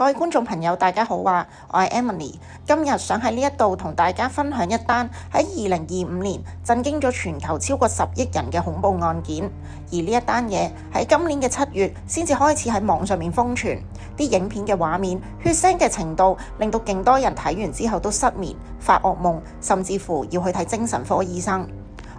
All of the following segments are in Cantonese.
各位觀眾朋友，大家好啊！我係 Emily， 今日想喺呢一度同大家分享一單喺2025年震驚咗全球超過10億人嘅恐怖案件。而呢一單嘢喺今年嘅7月先至開始喺網上面瘋傳，啲影片嘅畫面、血腥嘅程度，令到勁多人睇完之後都失眠、發噩夢，甚至乎要去睇精神科醫生。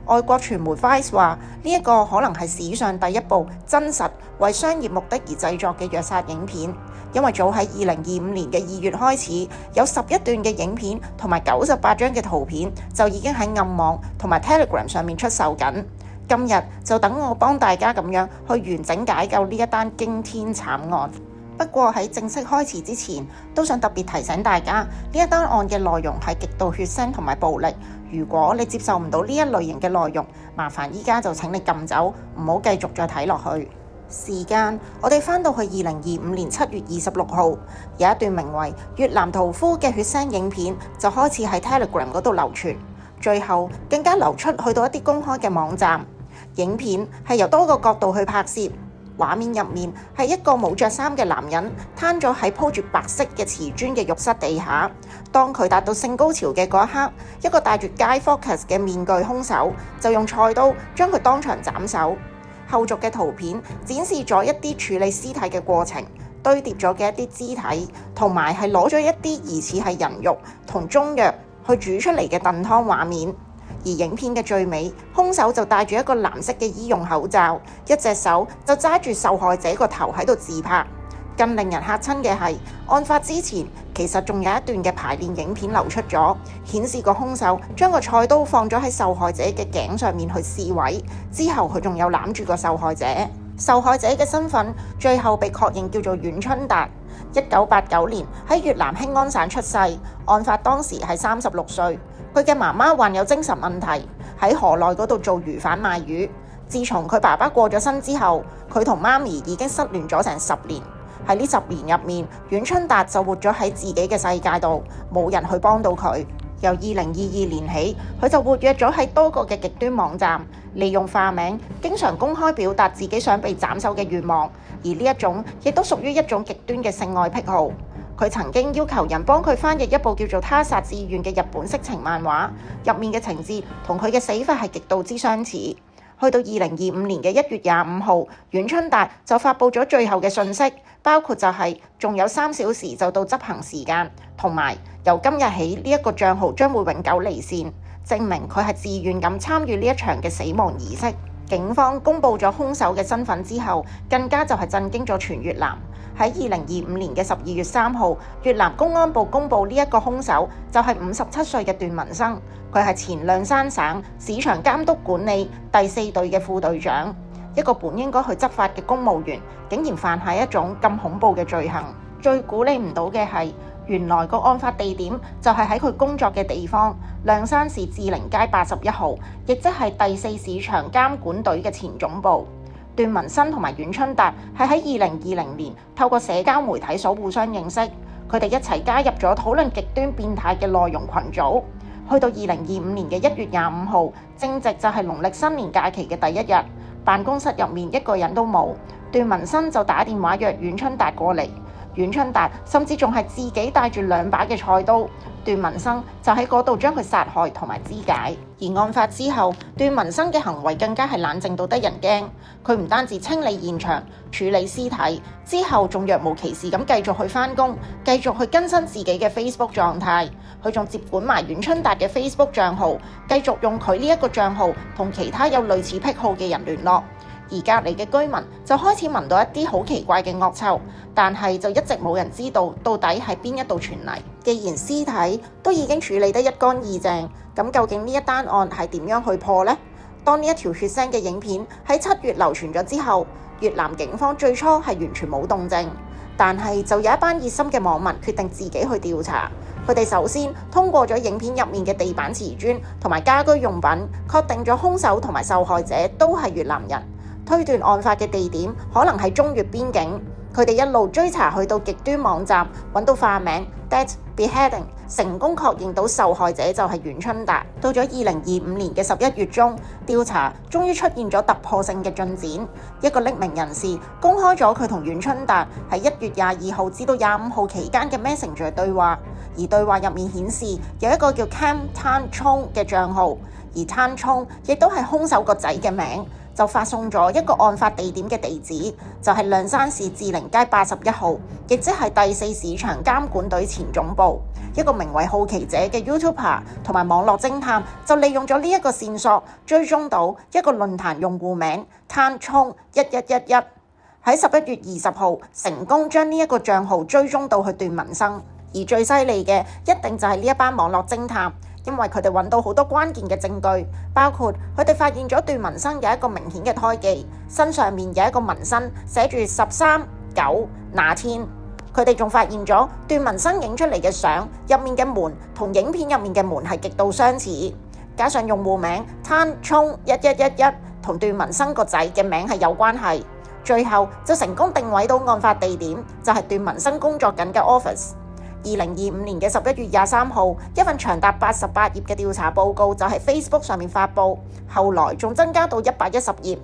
外國傳媒 Vice 話呢一個可能係史上第一部真實為商業目的而製作嘅虐殺影片，因為早喺2025年嘅2月開始，有11段嘅影片同埋98張嘅圖片就已經喺暗網同埋 Telegram 上面出售緊。今日就等我幫大家咁樣去完整解救呢一單驚天慘案。不過喺正式開始之前，都想特別提醒大家，呢一單案嘅內容係極度血腥同埋暴力。如果你接受唔到呢一類型嘅內容，麻煩依家就請你撳走，唔好繼續再睇落去。時間，我哋返到去2025年7月26號，有一段名為《越南屠夫》嘅血腥影片就開始喺 Telegram 嗰度流傳，最後更加流出去到一啲公開嘅網站。影片係由多個角度去拍攝。畫面入面係一個冇着衫嘅男人攤咗喺鋪住白色嘅瓷磚嘅浴室地下。當佢達到性高潮嘅嗰一刻，一個戴住 Guy Fawkes 嘅面具兇手就用菜刀將佢當場斬首。後續嘅圖片展示咗一啲處理屍體嘅過程，堆疊咗嘅一啲肢體，同埋係攞咗一啲疑似係人肉同中藥去煮出嚟嘅燉湯畫面。而影片嘅最尾，兇手就戴住一個藍色嘅醫用口罩，一隻手就揸住受害者個頭喺度自拍。更令人嚇親嘅係，案發之前其實仲有一段嘅排練影片流出咗，顯示個兇手將個菜刀放咗喺受害者嘅頸上面去試位，之後佢仲有攬住個受害者。受害者嘅身份最後被確認叫做阮春達，1989年喺越南興安省出世，案發當時係36歲。佢嘅媽媽患有精神問題，喺河內嗰度做魚販賣魚。自從佢爸爸過咗身之後，佢同媽咪已經失聯咗成10年。喺呢10年入面，阮春達就活咗喺自己嘅世界度，冇人去幫到佢。由2022年起，佢就活躍咗喺多個嘅極端網站，利用化名，經常公開表達自己想被斬首嘅願望。而呢一種亦都屬於一種極端嘅性愛癖好。佢曾經要求人幫佢翻譯一部叫做《他殺志願》嘅日本色情漫畫，入面嘅情節同佢嘅死法係極度之相似。去到2025年嘅1月25號，阮春達就發布咗最後嘅訊息，包括就係仲有3小時就到執行時間，同埋由今日起呢一個帳號將會永久離線，證明佢係自願咁參與呢一場嘅死亡儀式。警方公布咗兇手嘅身份之後，更加就係震驚咗全越南。喺2025年嘅12月3號，越南公安部公布呢一個兇手就係57歲嘅段文生，佢係前諒山省市場監督管理第4隊嘅副隊長。一個本應該去執法嘅公務員，竟然犯下一種咁恐怖嘅罪行。最估你唔到嘅係，原來個案發地點就係喺佢工作嘅地方諒山市志寧街81號，亦即係第4市場監管隊嘅前總部。段文生同埋阮春達係喺2020年透過社交媒體所互相認識，佢哋一齊加入咗討論極端變態嘅內容群組。去到2025年嘅1月25號，正值就係農曆新年假期嘅第一日，辦公室入面一個人都冇，段文生就打電話約阮春達過嚟。阮春達甚至仲係自己帶住2把嘅菜刀，段文生就喺嗰度將佢殺害同埋肢解。而案發之後，段文生嘅行為更加係冷靜到得人驚。佢唔單止清理現場、處理屍體，之後仲若無其事咁繼續去返工，繼續去更新自己嘅 Facebook 狀態。佢仲接管埋阮春達嘅 Facebook 帳號，繼續用佢呢一個帳號同其他有類似癖好嘅人聯絡。而隔離嘅居民就開始聞到一啲好奇怪嘅惡臭，但係就一直冇人知道到底喺邊一度傳嚟。既然屍體都已經處理得一乾二淨，咁究竟呢一單案係點樣去破呢？當呢一條血腥嘅影片喺7月流傳咗之後，越南警方最初係完全冇動靜，但係就有一班熱心嘅網民決定自己去調查。佢哋首先通過咗影片入面嘅地板瓷磚同埋家居用品，確定咗兇手同埋受害者都係越南人。推斷案發嘅地點可能係中越邊境，佢哋一路追查去到極端網站，揾到化名 Dead beheading， 成功確認到受害者就係袁春達。到咗2025年嘅11月中，調查終於出現咗突破性嘅進展。一個匿名人士公開咗佢同袁春達喺1月22號至到25號期間嘅 Messenger 對話，而對話入面顯示有一個叫 Cam Tan Chong 嘅賬號，而 Tan Chong 亦都係兇手個仔嘅名，就發送咗一個案發地點嘅地址，就係亮山市志寧街81號，亦即係第4市場監管隊前總部。一個名為好奇者嘅 YouTuber 同埋網絡偵探就利用咗呢一個線索，追蹤到一個論壇用戶名 Tan Chong 1111，喺11月20號成功將呢一個賬號追蹤到去段文生。而最犀利嘅一定就係呢一班網絡偵探，因為佢哋揾到好多關鍵嘅證據，包括佢哋發現咗段文生有一個明顯嘅胎記，身上面有一個紋身寫住13/9那天。佢哋仲發現咗段文生影出嚟嘅相入面嘅門同影片入面嘅門係極度相似，加上用戶名 Tan Chong 1111同段文生個仔嘅名係有關係，最後就成功定位到案發地點就係段文生工作緊嘅 office。2025年嘅11月23號，一份長達88頁嘅調查報告就喺 Facebook 上面發布，後來仲增加到110頁。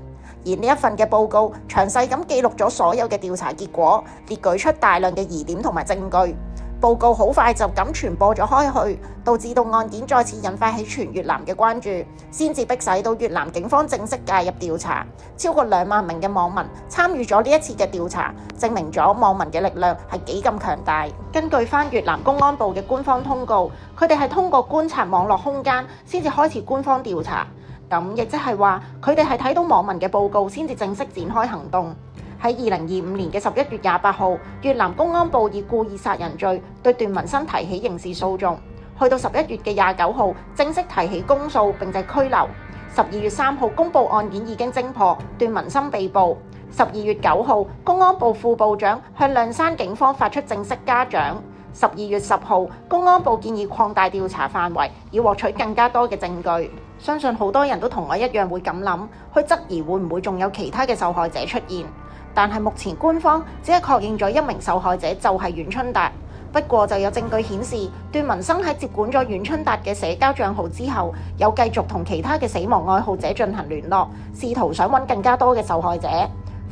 而呢一份嘅報告詳細咁記錄咗所有嘅調查結果，列舉出大量嘅疑點同埋證據。報告好快就咁傳播咗開去，導致到案件再次引發起全越南嘅關注，先至迫使到越南警方正式介入調查。超過2萬名嘅網民參與咗呢一次嘅調查，證明咗網民嘅力量係幾咁強大。根據翻越南公安部嘅官方通告，佢哋係通過觀察網絡空間先至開始官方調查。咁亦即係話，佢哋係睇到網民嘅報告先至正式展開行動。喺2025年嘅11月28號，越南公安部以故意殺人罪對段文生提起刑事訴訟。去到11月嘅29號，正式提起公訴並且拘留。12月3號公佈案件已經偵破，段文生被捕。12月9號，公安部副部長向亮山警方發出正式嘉獎。12月10號，公安部建議擴大調查範圍，以獲取更加多嘅證據。相信好多人都同我一樣會咁諗，去質疑會唔會仲有其他嘅受害者出現。但係目前官方只係確認咗1名受害者就係袁春達。不過就有證據顯示，段文生喺接管咗袁春達嘅社交賬號之後，有繼續同其他嘅死亡愛好者進行聯絡，試圖想揾更加多嘅受害者。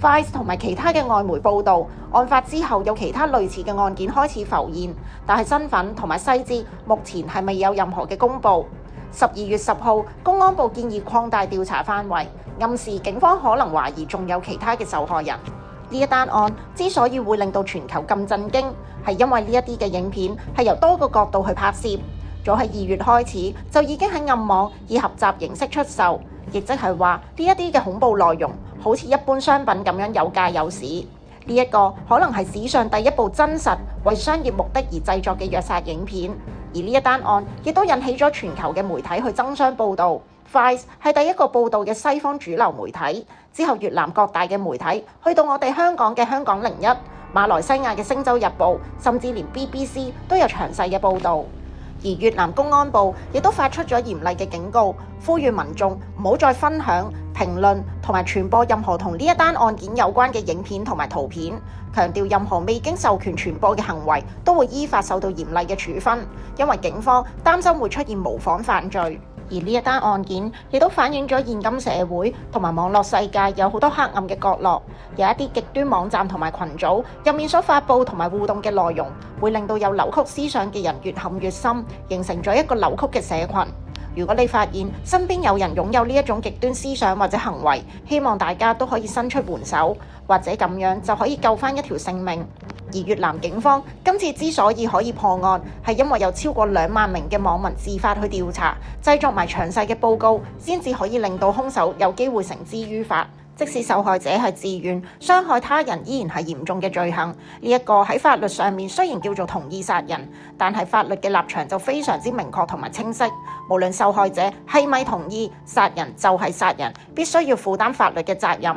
Vice 同埋其他嘅外媒報導，案發之後有其他類似嘅案件開始浮現，但係身份同埋細節目前係未有任何嘅公佈。12月10號，公安部建議擴大調查範圍，暗示警方可能懷疑仲有其他嘅受害人。呢一單案之所以會令到全球咁震驚，係因為呢一啲嘅影片係由多個角度去拍攝，早喺2月開始就已經喺暗網以合集形式出售，亦即係話呢一啲嘅恐怖內容好似一般商品咁樣有價有市。呢一個可能係史上第一部真實為商業目的而製作嘅虐殺影片。而呢一單案亦都引起咗全球嘅媒體去爭相報導。Vice 係第一個報導嘅西方主流媒體，之後越南各大嘅媒體，去到我哋香港嘅香港01、馬來西亞嘅星洲日報，甚至連 BBC 都有詳細嘅報導。而越南公安部亦都發出咗嚴厲嘅警告，呼籲民眾唔好再分享、評論同埋傳播任何同呢一單案件有關嘅影片同埋圖片，強調任何未經授權傳播嘅行為都會依法受到嚴厲嘅處分，因為警方擔心會出現模仿犯罪。而呢一單案件亦都反映咗現今社會同埋網絡世界有好多黑暗嘅角落，有一啲極端網站同埋群組入面所發布同埋互動嘅內容，會令到有扭曲思想嘅人越陷越深，形成咗一個扭曲嘅社群。如果你發現身邊有人擁有呢一種極端思想或者行為，希望大家都可以伸出援手，或者咁樣就可以救返一條性命。而越南警方今次之所以可以破案，係因為有超過2萬名嘅網民自發去調查，製作埋詳細嘅報告，先至可以令到兇手有機會繩之於法。即使受害者係自願，傷害他人依然係嚴重嘅罪行。呢一個喺法律上面雖然叫做同意殺人，但係法律嘅立場就非常之明確同埋清晰。無論受害者係咪同意，殺人就係殺人，必須要負擔法律嘅責任。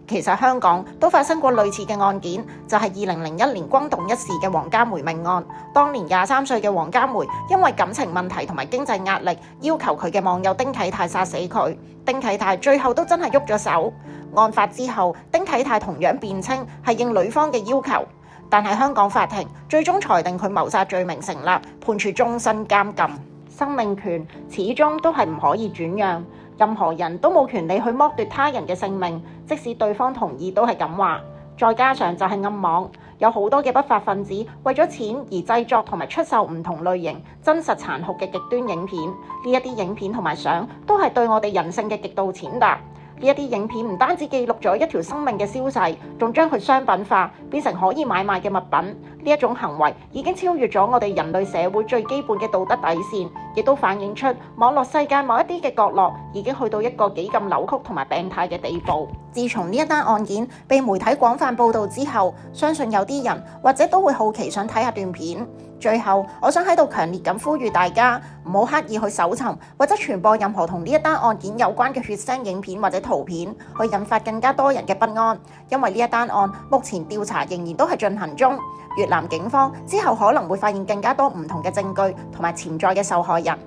其實香港都發生過類似嘅案件，就係2001年轟動一時嘅黃家梅命案。當年23歲嘅黃家梅因為感情問題同埋經濟壓力，要求佢嘅網友丁啟泰殺死佢。丁啟泰最後都真係喐咗手。案發之後，丁啟泰同樣辯稱係應女方嘅要求。但係香港法庭最終裁定佢謀殺罪名成立，判處終身監禁。生命權始終都係唔可以轉讓，任何人都冇權利去剝奪他人嘅性命，即使對方同意都係咁話。再加上就係暗網，有好多嘅不法分子為咗錢而製作同埋出售唔同類型真實殘酷嘅極端影片，呢一啲影片同埋相都係對我哋人性嘅極度踐踏。呢一啲影片唔單止記錄咗一條生命嘅消逝，仲將佢商品化，變成可以買賣嘅物品。呢一種行為已經超越咗我哋人類社會最基本嘅道德底線，亦都反映出網絡世界某一啲嘅角落已經去到一個幾咁扭曲同埋病態嘅地步。自從呢一單案件被媒體廣泛報導之後，相信有啲人或者都會好奇想睇下段片。最後，我想喺度強烈咁呼籲大家唔好刻意去搜尋或者傳播任何同呢一單案件有關嘅血腥影片或者圖片，去引發更加多人嘅不安。因為呢一單案目前調查仍然都係進行中，越南警方之後可能會發現更加多唔同嘅證據同埋潛在嘅受害人。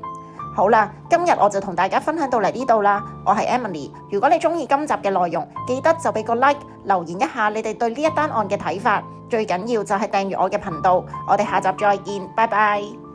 好啦，今日我就同大家分享到嚟呢度啦。我係 Emily， 如果你鍾意今集嘅內容，記得就俾個 like， 留言一下你哋對呢一單案嘅睇法。最緊要就係訂閱我嘅頻道。我哋下集再見，拜拜。